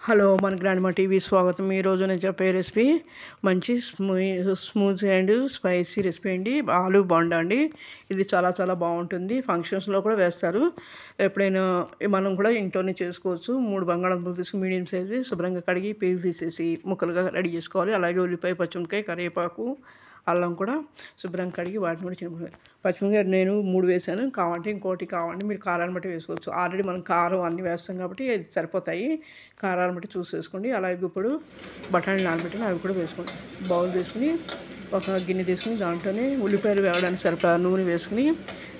Hello మన grandma TV స్వాగతం. ఈరోజు నేను చెప్పే రెసిపీ మంచి స్మూత్ అండ్ స్పైసీ రెసిపీ అండి. ఆలు బోండా అండి. ఇది చాలా చాలా బాగుంటుంది. ఫంక్షన్స్లో కూడా వేస్తారు. ఎప్పుడైనా మనం కూడా ఇంట్లోనే చేసుకోవచ్చు. 3 బంగాళాదుంపలు తీసుకుని మీడియం సైజు శుభ్రంగా కడిగి పీల్ తీసేసి ముక్కలుగా రెడీ చేసుకోవాలి. అలాగే ఉల్లిపాయ, పచ్చిమిరపకాయ, కరివేపాకు, అల్లం కూడా శుభ్రంగా కడిగి వాటిని కూడా చిన్న పచ్చిమిరపకాయ నేను 3 వేసాను. కావాలంటే ఇంకోటి కావాలంటే మీరు కారాన్ని బట్టి వేసుకోవచ్చు. ఆల్రెడీ మనం కారం అన్నీ వేస్తాం కాబట్టి అది సరిపోతాయి. కారాన్ని బట్టి చూసి వేసుకోండి. అలాగే ఇప్పుడు బఠానీలు నానబెట్టిన అవి కూడా వేసుకోండి. బౌల్ తీసుకుని ఒక గిన్నె తీసుకుని దాంట్లోనే ఉల్లిపాయలు వేగడానికి సరిపడా నూనె వేసుకుని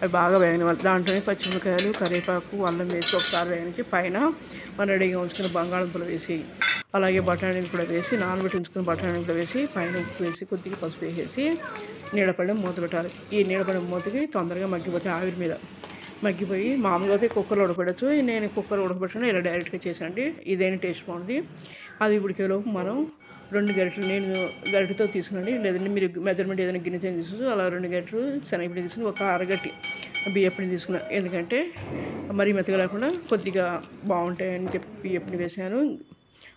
అవి బాగా వేగనివ్వాలి. దాంట్లోనే పచ్చిమిరపకాయలు, కరివేపాకు, అల్లం వేసి ఒకసారి వేగనికి పైన మనం రెడీగా ఉంచుకున్న బంగాళదుంపలు వేసి అలాగే బఠానీలు కూడా వేసి నానబెట్టి ఉంచుకున్న బఠానీలు కూడా వేసి పైన ఉప్పు వేసి కొద్దిగా పసుపు వేసేసి నీడపడడం మూత పెట్టాలి. ఈ నీడపడడం మూతకి తొందరగా మగ్గిపోతే ఆవిరి మీద మగ్గిపోయి మామూలుగా అయితే కుక్కర్లో ఉడకబెట్టచ్చు. నేను కుక్కర్ ఉడకబెట్టడం ఇలా డైరెక్ట్గా చేసానండి. ఇదేనా టేస్ట్ బాగుంది. అది ఉడికేలోపు మనం 2 గరిటెలు నేను గరిటెతో తీసుకునండి. లేదంటే మీరు మెజర్మెంట్ ఏదైనా గిన్నెతో తీసుకోవచ్చు. అలా 2 గరిటెలు శనగపిండి తీసుకుని ఒక అరగట్టి బియ్యపిండి తీసుకున్నాను. ఎందుకంటే మరీ మెత్తగా లేకుండా కొద్దిగా బాగుంటాయని చెప్పి బియ్యపిండి వేసాను.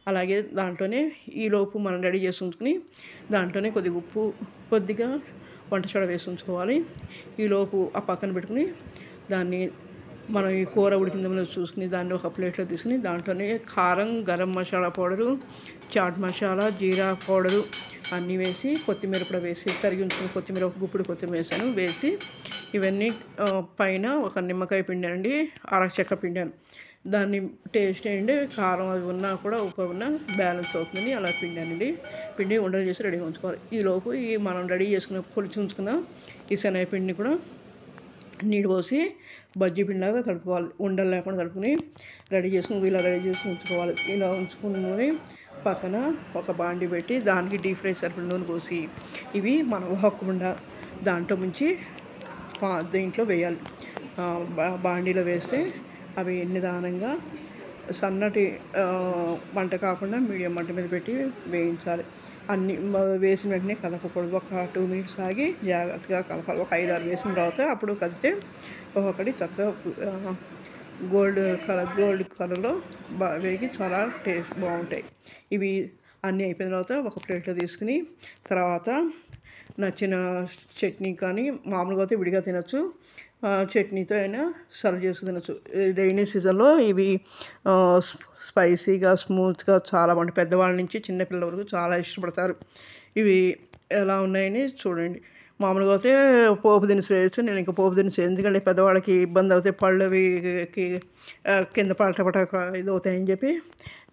అలాగే దాంట్లోనే ఈలోపు మనం రెడీ చేసి ఉంచుకుని దాంట్లోనే కొద్దిగా ఉప్పు, కొద్దిగా వంట సోడా వేసి ఉంచుకోవాలి. ఈలోపు ఆ పక్కన పెట్టుకుని దాన్ని మనం ఈ కూర ఉడికిందో చూసుకుని దాన్ని ఒక ప్లేట్లో తీసుకుని దాంట్లోనే కారం, గరం మసాలా పౌడరు, చాట్ మసాలా, జీరా పౌడరు అన్నీ వేసి కొత్తిమీర కూడా వేసి తరిగి ఉంచుకుని కొత్తిమీర ఒక గుప్పుడు కొత్తిమీర వేసి ఇవన్నీ పైన ఒక నిమ్మకాయ పిండానండి, అరచెక్క పిండాను. దాన్ని టేస్ట్ ఏంటి కారం అవి ఉన్నా కూడా ఉప్పు ఉన్నా బ్యాలెన్స్ అవుతుందని అలా పిండానండి. పిండి ఉండలు చేసి రెడీగా ఉంచుకోవాలి. ఈలోపు ఈ మనం రెడీ చేసుకున్న పొలిచి ఉంచుకున్న ఈ శనగపిండిని కూడా నీళ్ళు పోసి బజ్జీ పిండిలాగా కలుపుకోవాలి. ఉండలు లేకుండా కలుపుకొని రెడీ చేసుకుని ఇలా రెడీ చేసి ఉంచుకోవాలి. ఇలా ఉంచుకుని పక్కన ఒక బాండి పెట్టి దానికి డీప్ ఫ్రై సరిపడిన నూనె పోసి ఇవి మనం ఒక్కకుండా దాంట్లో ముంచి దీంట్లో వేయాలి. బాండీలో వేస్తే అవి నిదానంగా సన్నటి మంట కాకుండా మీడియం మంట మీద పెట్టి వేయించాలి. అన్నీ వేసిన వెంటనే కదపకూడదు. ఒక 2 మినిట్స్ ఆగి జాగ్రత్తగా కలపాలి. ఒక 5-6 వేసిన తర్వాత అప్పుడు కలిపితే ఒక్కొక్కటి చక్కగా గోల్డ్ కలర్లో వేగి చాలా టేస్ట్ బాగుంటాయి. ఇవి అన్నీ అయిపోయిన తర్వాత ఒక ప్లేట్లో తీసుకుని తర్వాత నచ్చిన చట్నీ కానీ మామూలుగా అయితే విడిగా తినచ్చు, చట్నీతో అయినా సర్వ్ చేసి తినచ్చు. రైనీ సీజన్లో ఇవి స్పైసీగా స్మూత్గా చాలా బాగుంటాయి. పెద్దవాళ్ళ నుంచి చిన్నపిల్లల వరకు చాలా ఇష్టపడతారు. ఇవి ఎలా ఉన్నాయని చూడండి. మామూలుగా అయితే పోపు దినుసులు వేయచ్చు. నేను ఇంకా పోపు దినుసు ఎందుకంటే పెద్దవాళ్ళకి ఇబ్బంది అవుతాయి, పళ్ళు అవి కింద పటపట ఇది అవుతాయని చెప్పి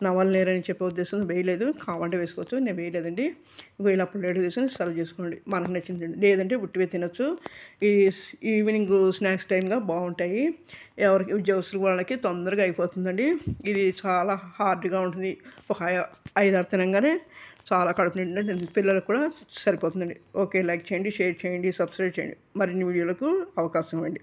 నవల నేరని చెప్పే ఉద్దేశం వేయలేదు. కావాలంటే వేసుకోవచ్చు, నేను వేయలేదండి. ఇలా ప్లేట్ తీసుకొని సర్వ్ చేసుకోండి. మనకు నచ్చిందండి. లేదంటే ఉట్టివే తినచ్చు. ఈ ఈవినింగ్ స్నాక్స్ టైంగా బాగుంటాయి. ఎవరికి ఉద్యోగస్తులు వాళ్ళకి తొందరగా అయిపోతుందండి. ఇది చాలా హార్డ్గా ఉంటుంది. ఒక 5-6 తినంగానే చాలా కడుపు నిండా పిల్లలకు కూడా సరిపోతుందండి. ఓకే, లైక్ చేయండి, షేర్ చేయండి, సబ్స్క్రైబ్ చేయండి. మరిన్ని వీడియోలకు అవకాశం ఇవ్వండి.